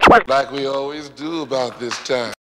Like we always do about this time.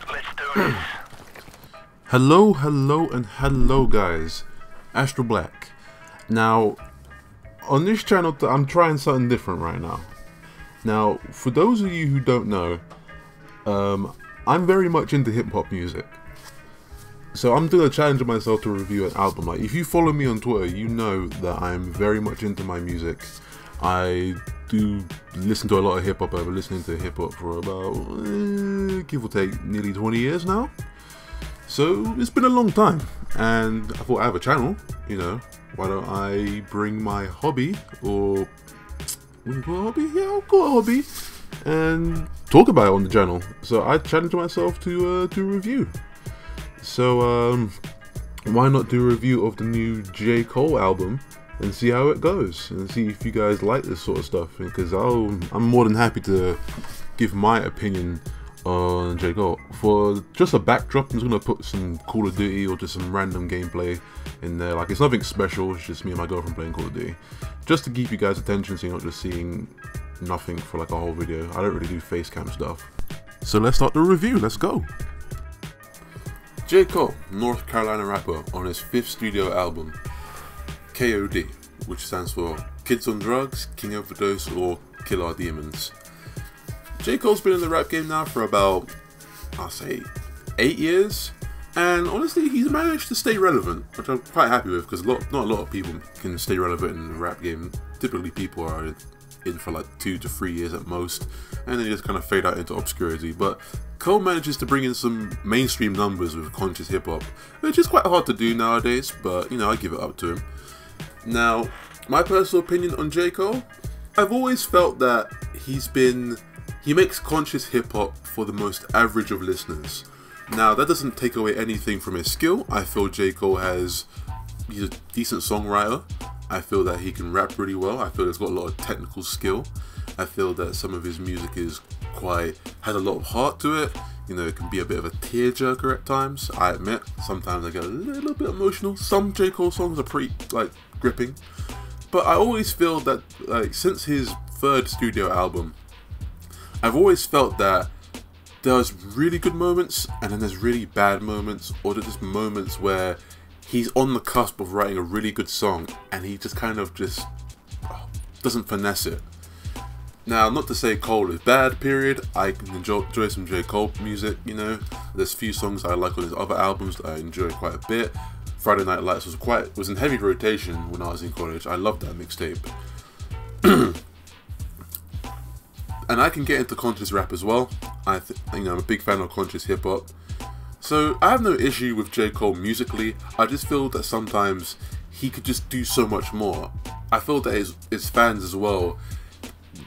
Let's do this. Hello, and hello guys, Astral Black. Now, on this channel, I'm trying something different right now. Now, for those of you who don't know, I'm very much into hip-hop music. So I'm doing a challenge of myself to review an album. Like, if you follow me on Twitter, you know that I'm very much into my music. I do listen to a lot of hip-hop. I've been listening to hip-hop for about, give or take, nearly 20 years now. So it's been a long time, and I thought I have a channel, you know, why don't I bring my hobby, or what do you call a hobby? Yeah, I'll call it a hobby, and talk about it on the channel. So I challenged myself to review. So why not do a review of the new J. Cole album and see how it goes, and see if you guys like this sort of stuff, because I'm more than happy to give my opinion on J. Cole. For just a backdrop, I'm just gonna put some Call of Duty or just some random gameplay in there. Like, it's nothing special, it's just me and my girlfriend playing Call of Duty, just to keep you guys' attention so you're not just seeing nothing for like a whole video. I don't really do face cam stuff. So let's start the review, let's go. J. Cole, North Carolina rapper, on his 5th studio album, KOD, which stands for Kids on Drugs, King Overdose, or Kill Our Demons. J. Cole's been in the rap game now for about, I'll say, 8 years, and honestly, he's managed to stay relevant, which I'm quite happy with, because not a lot of people can stay relevant in the rap game. Typically, people are in for like 2 to 3 years at most, and then just kind of fade out into obscurity. But Cole manages to bring in some mainstream numbers with conscious hip-hop, which is quite hard to do nowadays, but, you know, I give it up to him. Now, my personal opinion on J. Cole, I've always felt that he makes conscious hip-hop for the most average of listeners. Now, that doesn't take away anything from his skill. I feel J. Cole he's a decent songwriter. I feel that he can rap really well. I feel he's got a lot of technical skill. I feel that some of his music has a lot of heart to it. You know, it can be a bit of a tearjerker at times. I admit, sometimes I get a little bit emotional. Some J. Cole songs are pretty, like, gripping. But I always feel that, like, since his 3rd studio album, I've always felt that there's really good moments, and then there's really bad moments, or there's moments where he's on the cusp of writing a really good song, and he just kind of doesn't finesse it. Now, not to say Cole is bad, period. I can enjoy some J. Cole music, you know. There's a few songs I like on his other albums that I enjoy quite a bit. Friday Night Lights was in heavy rotation when I was in college. I loved that mixtape. And I can get into conscious rap as well. I'm a big fan of conscious hip hop. So I have no issue with J. Cole musically. I just feel that sometimes he could just do so much more. I feel that his fans as well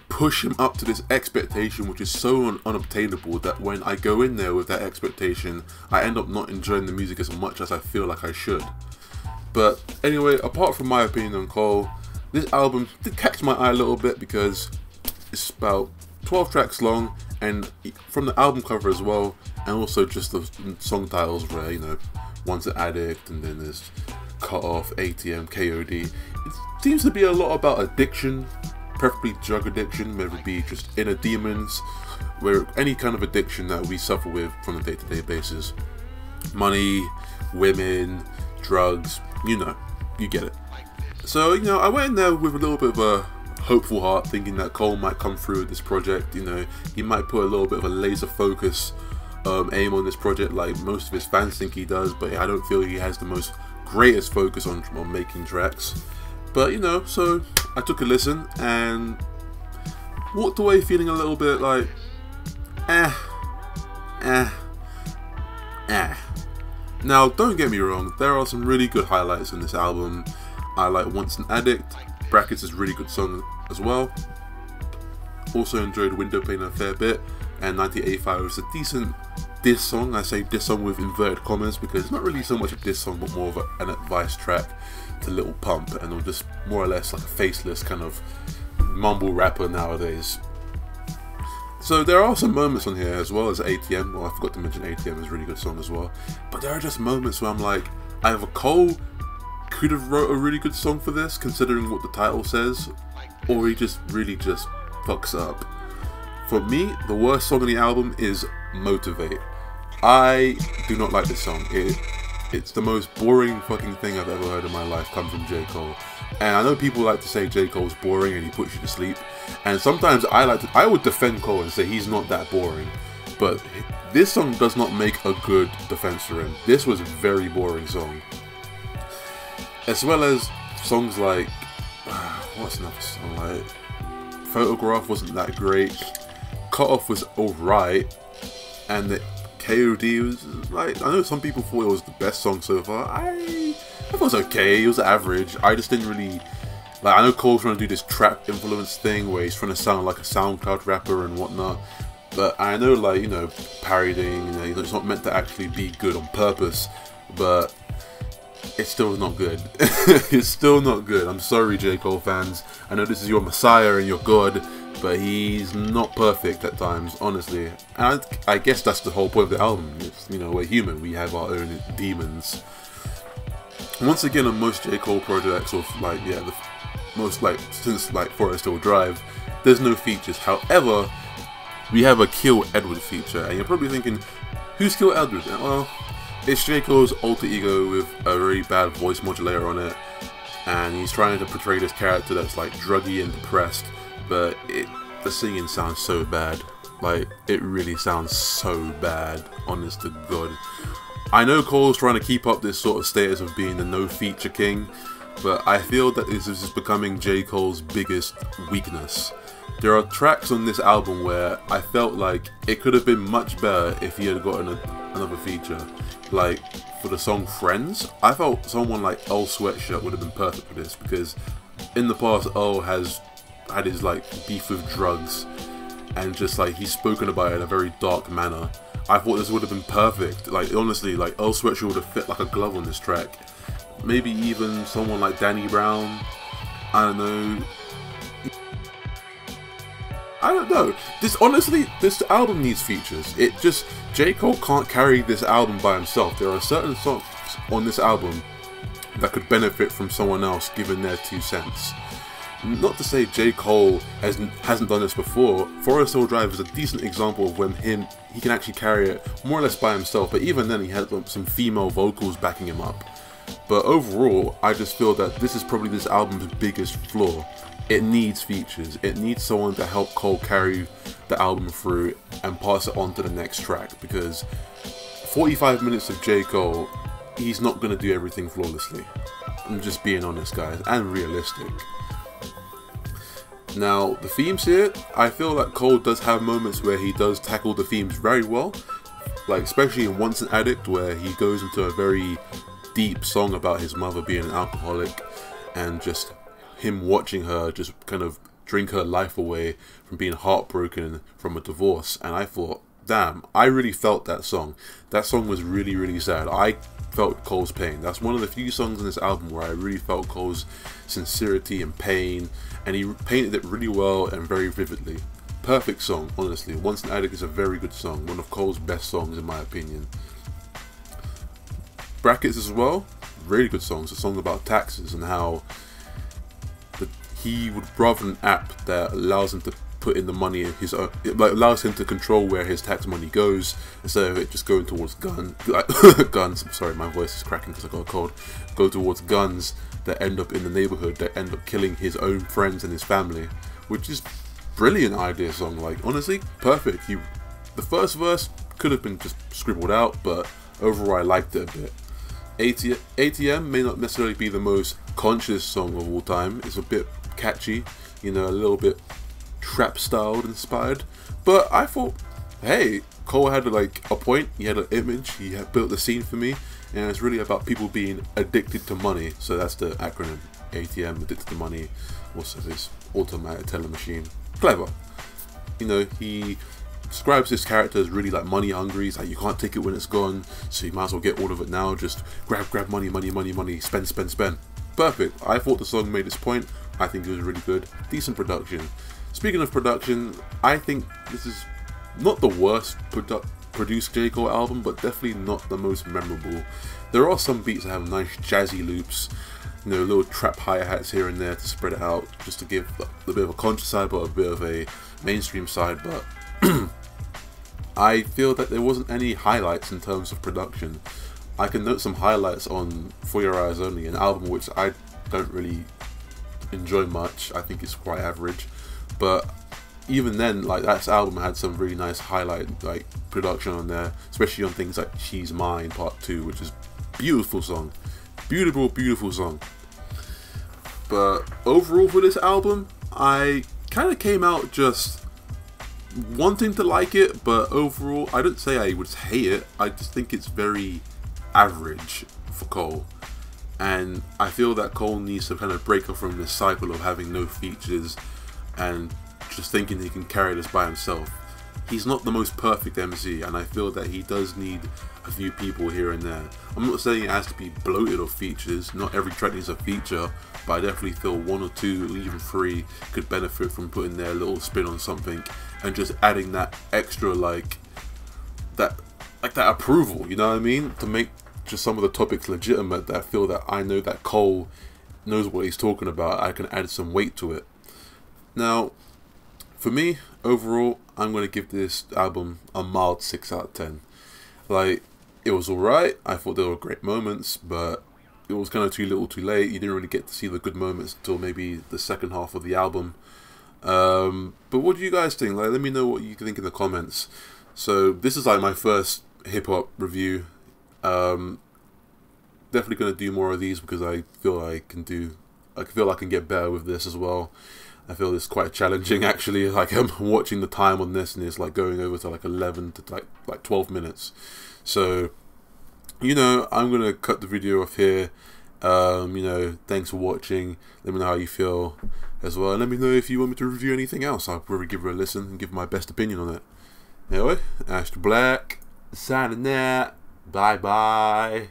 push him up to this expectation, which is so unobtainable, that when I go in there with that expectation, I end up not enjoying the music as much as I feel like I should. But anyway, apart from my opinion on Cole, this album did catch my eye a little bit because it's about 12 tracks long, and from the album cover as well, and also just the song titles where, you know, one's an addict, and then there's Cut Off, ATM, KOD. It seems to be a lot about addiction, preferably drug addiction, whether it be just inner demons, where any kind of addiction that we suffer with from a day-to-day basis. Money, women, drugs, you know, you get it. So, you know, I went in there with a little bit of a hopeful heart, thinking that Cole might come through with this project. You know, he might put a little bit of a laser focus aim on this project like most of his fans think he does, but I don't feel he has the most greatest focus on making tracks. But, you know, so I took a listen and walked away feeling a little bit like Now, don't get me wrong, there are some really good highlights in this album. I like Once an Addict, Brackets is a really good song as well. Also enjoyed Window Pane a fair bit, and 1985 was a decent diss song. I say diss song with inverted commas because it's not really so much a diss song, but more of an advice track to Lil Pump, and I'm just more or less like a faceless kind of mumble rapper nowadays. So there are some moments on here as well as ATM. Well, I forgot to mention ATM is a really good song as well. But there are just moments where I'm like, either Cole could have wrote a really good song for this, considering what the title says, or he just really just fucks up. For me, the worst song on the album is Motivate. I do not like this song. It's the most boring fucking thing I've ever heard in my life come from J. Cole. And I know people like to say J. Cole's boring and he puts you to sleep. And sometimes I would defend Cole and say he's not that boring. But this song does not make a good defense for him. This was a very boring song. As well as songs like, what's another song like? Photograph wasn't that great. Cut Off was alright. And the KOD was like, I know some people thought it was the best song so far. I thought it was okay, it was average. I just didn't really, like, I know Cole's trying to do this trap influence thing where he's trying to sound like a SoundCloud rapper and whatnot. But I know, like, you know, parodying, you know, it's not meant to actually be good on purpose. But it's still not good. It's still not good. I'm sorry, J. Cole fans. I know this is your messiah and your god, but he's not perfect at times, honestly. And I guess that's the whole point of the album. It's, you know, we're human. We have our own demons. Once again, on most J. Cole projects, or like, yeah, the most, like, since like Forest Hill Drive, there's no features. However, we have a Kill Edward feature, and you're probably thinking, who's Kill Edward? Well, it's J. Cole's alter ego with a very bad voice modulator on it, and he's trying to portray this character that's like druggy and depressed, but the singing sounds so bad. Like, it really sounds so bad, honest to God. I know Cole's trying to keep up this sort of status of being the no-feature king, but I feel that this is becoming J. Cole's biggest weakness. There are tracks on this album where I felt like it could have been much better if he had gotten another feature. Like, for the song Friends, I felt someone like Earl Sweatshirt would have been perfect for this, because in the past Earl has had his like beef with drugs, and just like he's spoken about it in a very dark manner. I thought this would have been perfect. Like, honestly, like Earl Sweatshirt would have fit like a glove on this track. Maybe even someone like Danny Brown. I don't know. I don't know. This album needs features. It just, J. Cole can't carry this album by himself. There are certain songs on this album that could benefit from someone else giving their 2 cents. Not to say J. Cole hasn't done this before. Forest Hill Drive is a decent example of when he can actually carry it more or less by himself, but even then he had some female vocals backing him up. But overall, I just feel that this is probably this album's biggest flaw. It needs features. It needs someone to help Cole carry the album through and pass it on to the next track, because 45 minutes of J. Cole, he's not going to do everything flawlessly. I'm just being honest, guys, and realistic. Now, the themes here, I feel like Cole does have moments where he does tackle the themes very well, like especially in Once an Addict, where he goes into a very deep song about his mother being an alcoholic and just him watching her just kind of drink her life away from being heartbroken from a divorce. And I thought, damn, I really felt that song. That song was really, really sad. I felt Cole's pain. That's one of the few songs on this album where I really felt Cole's sincerity and pain, and he painted it really well and very vividly. Perfect song, honestly. Once an Addict is a very good song, one of Cole's best songs in my opinion. Brackets as well, really good songs. A song about taxes and how he would rather an app that allows him to put in the money in his own, it allows him to control where his tax money goes instead of it just going towards guns. I'm sorry, my voice is cracking because I got a cold. Go towards guns that end up in the neighborhood, that end up killing his own friends and his family, which is brilliant idea song. Like, honestly, perfect. The first verse could have been just scribbled out, but overall I liked it a bit. ATM may not necessarily be the most conscious song of all time. It's a bit catchy, you know, a little bit trap styled inspired, but I thought, hey, Cole had like a point, he had an image, he had built the scene for me, and it's really about people being addicted to money. So that's the acronym, ATM, addicted to money. Also this automatic teller machine. Clever. You know, he describes this character as really like money hungry. He's like, you can't take it when it's gone, so you might as well get all of it now. Just grab money, spend. Perfect. I thought the song made its point. I think it was really good. Decent production. Speaking of production, I think this is not the worst produced J. Cole album, but definitely not the most memorable. There are some beats that have nice jazzy loops, you know, little trap hi-hats here and there to spread it out, just to give a bit of a conscious side but a bit of a mainstream side. But I feel that there wasn't any highlights in terms of production. I can note some highlights on For Your Eyes Only, an album which I don't really enjoy much. I think it's quite average, but even then, like, that album had some really nice highlight like production on there, especially on things like She's Mine Part 2, which is a beautiful song, beautiful song. But overall for this album, I kind of came out just wanting to like it, but overall I don't say I would hate it. I just think it's very average for Cole, and I feel that Cole needs to kind of break off from this cycle of having no features and just thinking he can carry this by himself. He's not the most perfect MC, and I feel that he does need a few people here and there. I'm not saying it has to be bloated of features, not every track needs a feature, but I definitely feel 1 or 2 or even 3 could benefit from putting their little spin on something and just adding that extra like that approval, you know what I mean, to make just some of the topics legitimate, that I feel that I know that Cole knows what he's talking about. I can add some weight to it. Now, for me, overall, I'm going to give this album a mild 6 out of 10. Like, it was alright, I thought there were great moments, but it was kind of too little too late. You didn't really get to see the good moments until maybe the second half of the album. But what do you guys think? Like, let me know what you think in the comments. So, this is like my first hip-hop review. Definitely going to do more of these because I feel I can get better with this as well. I feel it's quite challenging actually. Like, I'm watching the time on this and it's like going over to like 11 to like 12 minutes. So, you know, I'm gonna cut the video off here. You know, thanks for watching. Let me know how you feel as well, and let me know if you want me to review anything else. I'll probably give it a listen and give my best opinion on it. Anyway, Astral Black signing out. Bye bye.